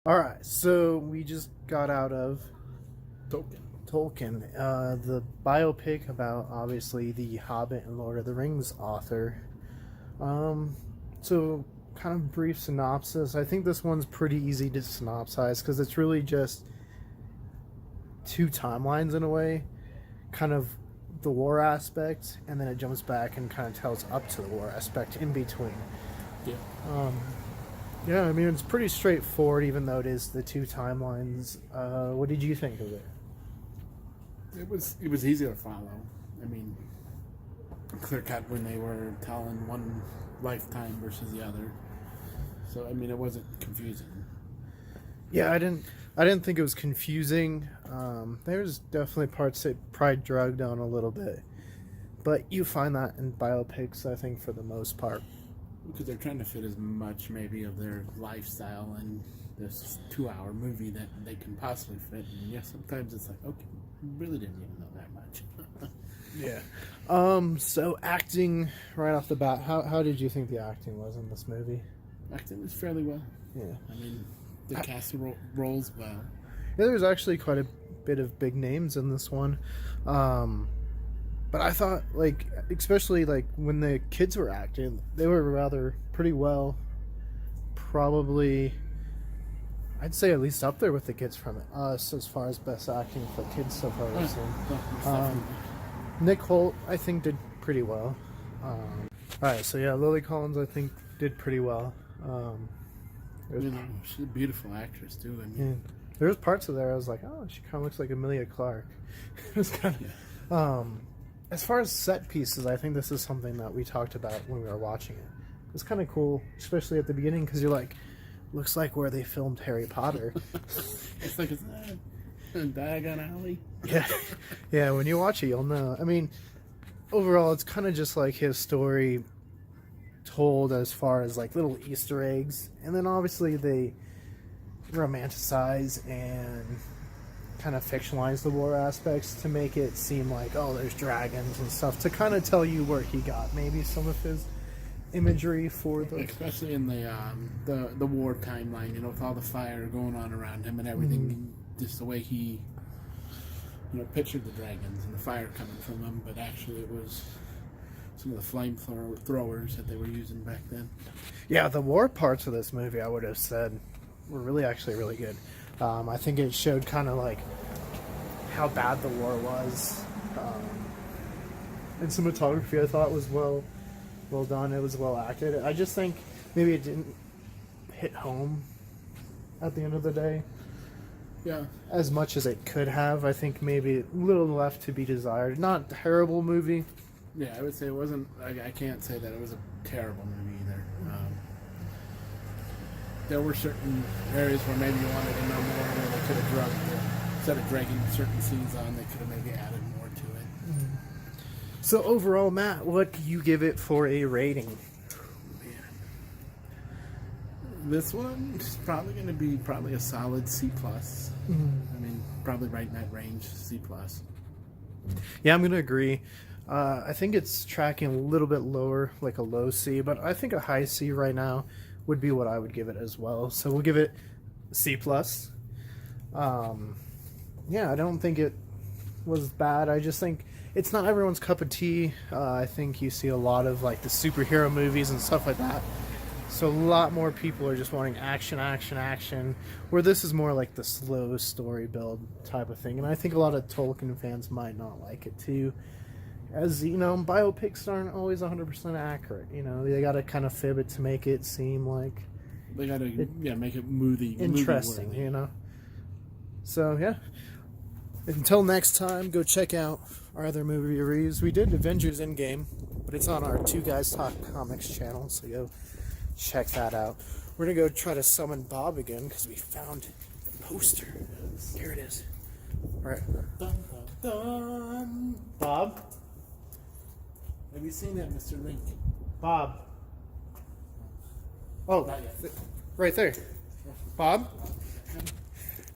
All right, so we just got out of Tolkien. Tolkien, the biopic about obviously the Hobbit and Lord of the Rings author. So kind of brief synopsis. I think this one's pretty easy to synopsize because it's really just two timelines in a way, kind of the war aspect, and then it jumps back and kind of tells up to the war aspect in between. Yeah. Yeah, I mean, it's pretty straightforward, even though it is the two timelines. What did you think of it? It was easy to follow. I mean, clear cut when they were telling one lifetime versus the other. So I mean, it wasn't confusing. Yeah, I didn't think it was confusing. There's definitely parts that probably dragged on a little bit, but you find that in biopics, I think, for the most part. Because they're trying to fit as much maybe of their lifestyle in this 2-hour movie that they can possibly fit. And yeah, sometimes it's like, okay, really didn't even know that much. Yeah. So acting right off the bat, how did you think the acting was in this movie? Acting was fairly well. Yeah. I mean, the cast rolls well. Yeah, there was actually quite a bit of big names in this one. But I thought, like, especially, like, when the kids were acting, they were rather pretty well. Probably, I'd say at least up there with the kids from Us as far as best acting for kids so far. Nick Hoult, I think, did pretty well. Alright, so yeah, Lily Collins, I think, did pretty well. She's a beautiful actress, too. I mean, there was parts of there I was like, oh, she kind of looks like Emilia Clarke. It was kind of... yeah. As far as set pieces, I think this is something that we talked about when we were watching it. It's kind of cool, especially at the beginning, because you're like, looks like where they filmed Harry Potter. It's like a Diagon Alley. Yeah. When you watch it, you'll know. I mean, overall, it's kind of just like his story told as far as like little Easter eggs, and then obviously they romanticize and kind of fictionalize the war aspects to make it seem like, oh, there's dragons and stuff, to kind of tell you where he got maybe some of his imagery for the... Especially in the war timeline, you know, with all the fire going on around him and everything, just the way he, you know, pictured the dragons and the fire coming from them, but actually it was some of the flamethrowers that they were using back then. Yeah, the war parts of this movie, I would have said, were really good. I think it showed kind of like how bad the war was. And cinematography, I thought, was well done. It was well acted. I just think maybe it didn't hit home at the end of the day. Yeah. As much as it could have. I think maybe a little left to be desired. Not a terrible movie. Yeah, I would say it wasn't... I can't say that it was a terrible movie either. There were certain areas where maybe you wanted to know more, where they could have instead of dragging certain scenes on, they could have maybe added more to it. So overall, Matt, what do you give it for a rating? Man. This one is probably going to be a solid C+. I mean, probably right in that range, C+. Yeah, I'm going to agree. I think it's tracking a little bit lower, like a low C, but I think a high C right now would be what I would give it as well. So we'll give it C+. Yeah, I don't think it was bad. I just think it's not everyone's cup of tea. I think you see a lot of like the superhero movies and stuff like that. So a lot more people are just wanting action, where this is more like the slow story build type of thing. And I think a lot of Tolkien fans might not like it too. As you know, biopics aren't always 100% accurate. You know, they got to kind of fib it to make it seem like they got to make it movie interesting. You know. So yeah. Until next time, go check out our other movie reviews. We did Avengers Endgame, but it's on our Two Guys Talk Comics channel, so go check that out. We're gonna go try to summon Bob again because we found the poster. Here it is. All right. Dun, dun, dun. Bob. Have you seen that, Mr. Link? Bob. Oh, right there. Bob?